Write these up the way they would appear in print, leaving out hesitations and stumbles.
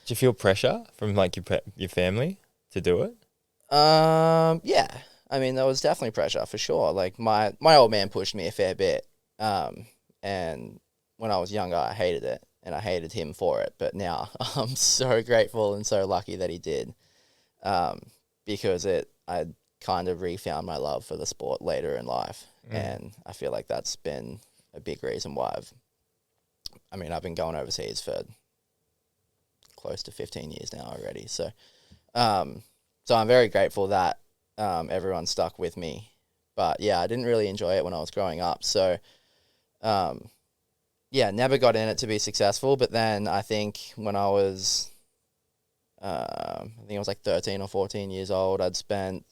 Do you feel pressure from like your family to do it? Yeah. I mean, there was definitely pressure for sure. Like my old man pushed me a fair bit. And when I was younger, I hated it, and I hated him for it. But now I'm so grateful and so lucky that he did. Um, because I kind of refound my love for the sport later in life, Mm. and I feel like that's been a big reason why I've been going overseas for close to 15 years now already. Um, so I'm very grateful that everyone stuck with me. But yeah, I didn't really enjoy it when I was growing up. So um, yeah, never got in it to be successful. But then I think when I think I was like 13 or 14 years old, I'd spent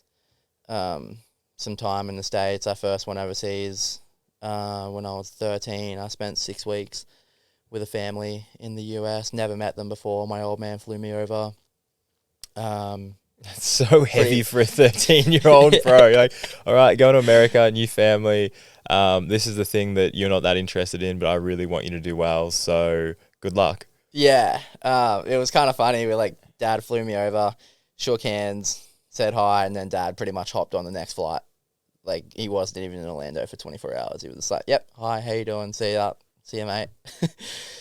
some time in the States. I first went overseas when I was 13. I spent 6 weeks with a family in the US. Never met them before. My old man flew me over. That's so heavy Pretty, for a 13-year-old, bro. You're like, all right, going to America, new family. This is the thing that you're not that interested in, but I really want you to do well. So good luck. yeah. It was kind of funny. Dad flew me over, shook hands, said hi, and then Dad pretty much hopped on the next flight. Like, he wasn't even in Orlando for 24 hours. He was just like, "Yep, hi, how you doing? See you, mate."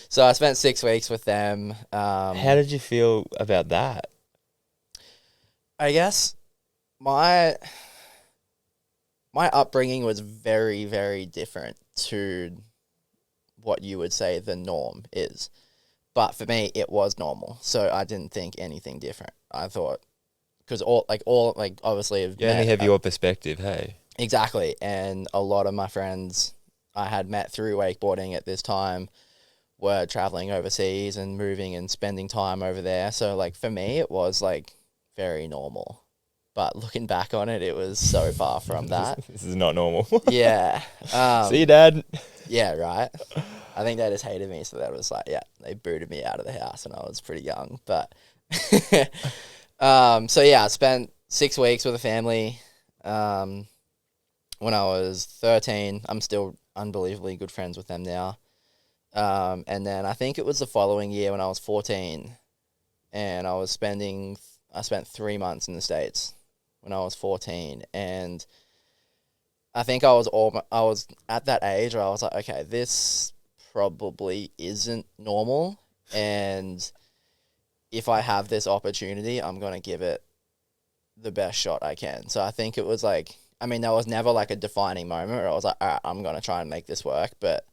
So I spent 6 weeks with them. How did you feel about that? I guess my my upbringing was very, very different to what you would say the norm is. But for me, it was normal. So I didn't think anything different. I thought, because obviously I've You only met, have your perspective, hey? exactly. And a lot of my friends I had met through wakeboarding at this time were traveling overseas and moving and spending time over there. So like for me, it was like very normal. But looking back on it, it was so far from that. This is not normal. Yeah. See you, Dad. Yeah, right. I think they just hated me, so that was like, yeah, they booted me out of the house, and I was pretty young. But so yeah, I spent 6 weeks with a family. When I was 13, I'm still unbelievably good friends with them now. And then I think it was the following year when I was 14, and I spent 3 months in the States when I was 14, and I think I was at that age where I was like, okay, this probably isn't normal, and if I have this opportunity, I'm gonna give it the best shot I can. So I think it was like, I mean, there was never like a defining moment where I was like, all right, I'm gonna try and make this work, but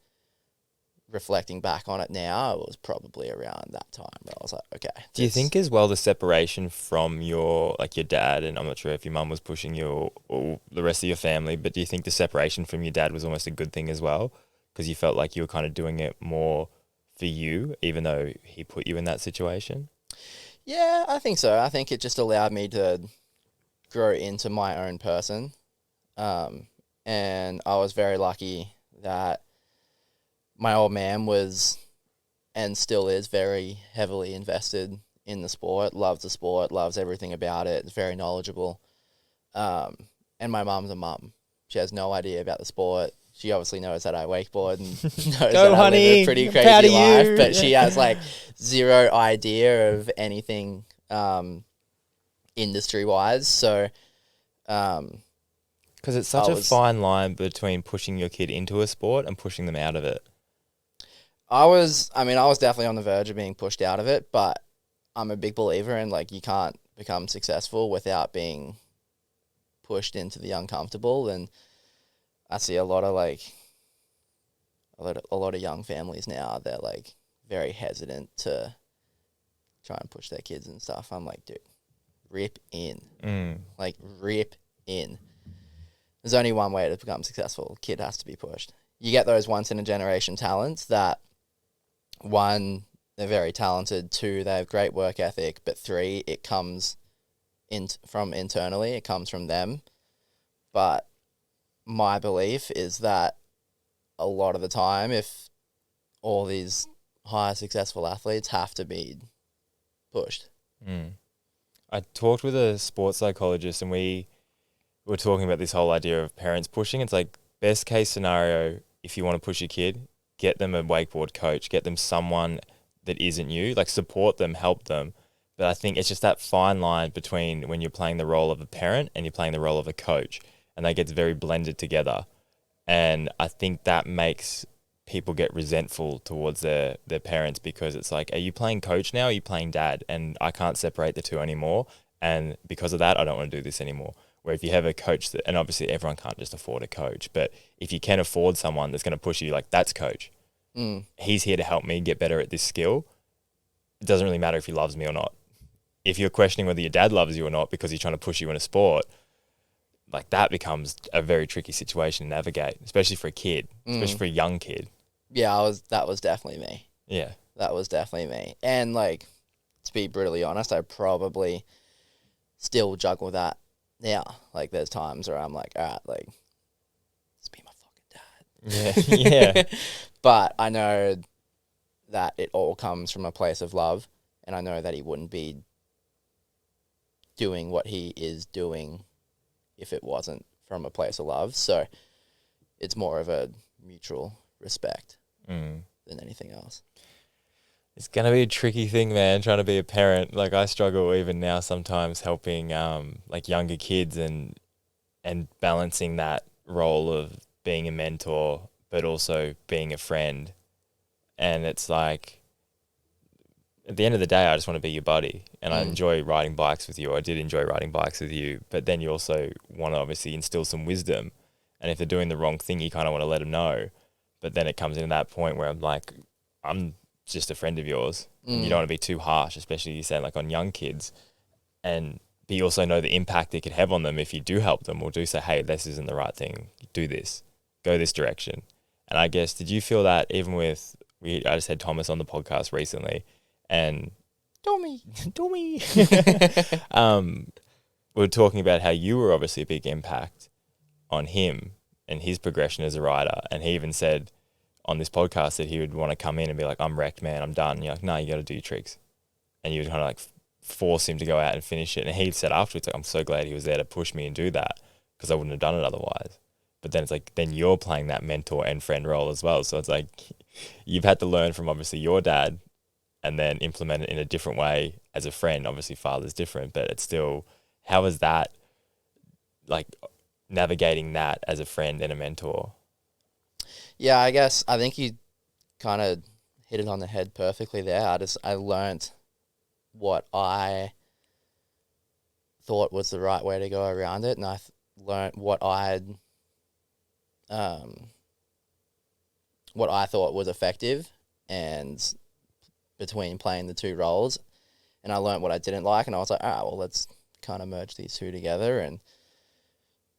reflecting back on it now, it was probably around that time where I was like, okay. Do you think as well the separation from your dad, and I'm not sure if your mum was pushing you or the rest of your family, but do you think the separation from your dad was almost a good thing as well? Because you felt like you were kind of doing it more for you, even though he put you in that situation? Yeah, I think so. I think it just allowed me to grow into my own person. And I was very lucky that my old man was and still is very heavily invested in the sport, loves everything about it, is very knowledgeable. And my mum's a mum. She has no idea about the sport. She obviously knows that I wakeboard and knows Go, that I live a honey. pretty I'm proud crazy of life, you. but she has like zero idea of anything industry wise. So um, Because it's I such a was fine line between pushing your kid into a sport and pushing them out of it. I was definitely on the verge of being pushed out of it, but I'm a big believer in like you can't become successful without being pushed into the uncomfortable. And I see a lot of young families now, they're like very hesitant to try and push their kids and stuff. I'm like, dude, rip in. Mm. Like rip in. There's only one way to become successful. Kid has to be pushed. You get those once in a generation talents that, one, they're very talented, two, they have great work ethic, but three, it comes from internally, it comes from them. But my belief is that a lot of the time, if all these high successful athletes have to be pushed. Mm. I talked with a sports psychologist and we were talking about this whole idea of parents pushing. It's like best case scenario, if you want to push your kid, get them a wakeboard coach, get them someone that isn't you. Like support them, help them. But I think it's just that fine line between when you're playing the role of a parent and you're playing the role of a coach, and that gets very blended together. And I think that makes people get resentful towards their parents because it's like, are you playing coach now? Or are you playing dad? And I can't separate the two anymore. And because of that, I don't want to do this anymore. Where if you have a coach that, and obviously everyone can't just afford a coach, but if you can afford someone that's going to push you, like that's coach. He's here to help me get better at this skill. It doesn't really matter if he loves me or not. If you're questioning whether your dad loves you or not because he's trying to push you in a sport, like that becomes a very tricky situation to navigate, especially for a kid, especially for a young kid. Yeah, that was definitely me. Yeah. That was definitely me. And like, to be brutally honest, I probably still juggle that now. Like there's times where I'm like, all right, like, let's be my fucking dad. Yeah. Yeah. But I know that it all comes from a place of love, and I know that he wouldn't be doing what he is doing if it wasn't from a place of love. So it's more of a mutual respect than anything else. It's going to be a tricky thing, man, trying to be a parent. Like I struggle even now sometimes helping like younger kids and balancing that role of being a mentor but also being a friend. And it's like, at the end of the day, I just want to be your buddy, and I enjoy riding bikes with you. I did enjoy riding bikes with you, but then you also want to obviously instill some wisdom. And if they're doing the wrong thing, you kind of want to let them know. But then it comes into that point where I'm like, I'm just a friend of yours. And you don't want to be too harsh, especially you saying like on young kids. But you also know the impact it could have on them if you do help them or do say, hey, this isn't the right thing. Do this. Go this direction. And I guess, did you feel that even with, I just had Thomas on the podcast recently, and Tommy. we were talking about how you were obviously a big impact on him and his progression as a rider. And he even said on this podcast that he would want to come in and be like, I'm wrecked, man, I'm done. And you're like, no, you got to do your tricks. And you would kind of like force him to go out and finish it. And he said afterwards, like, I'm so glad he was there to push me and do that because I wouldn't have done it otherwise. But then it's like, then you're playing that mentor and friend role as well. So it's like, you've had to learn from obviously your dad and then implement it in a different way as a friend. Obviously father's different, but it's still, how is that like navigating that as a friend and a mentor? Yeah, I think you kind of hit it on the head perfectly there. I learnt what I thought was the right way to go around it, and I learnt what I thought was effective, and between playing the two roles, and I learnt what I didn't like, and I was like, all right, well, let's kind of merge these two together. And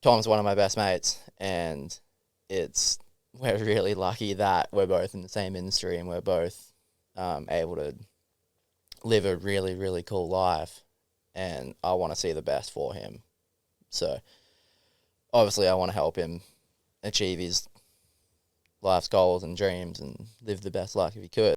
Tom's one of my best mates, and we're really lucky that we're both in the same industry and we're both able to live a really, really cool life, and I want to see the best for him. So obviously I want to help him achieve his life's goals and dreams and live the best life if he could.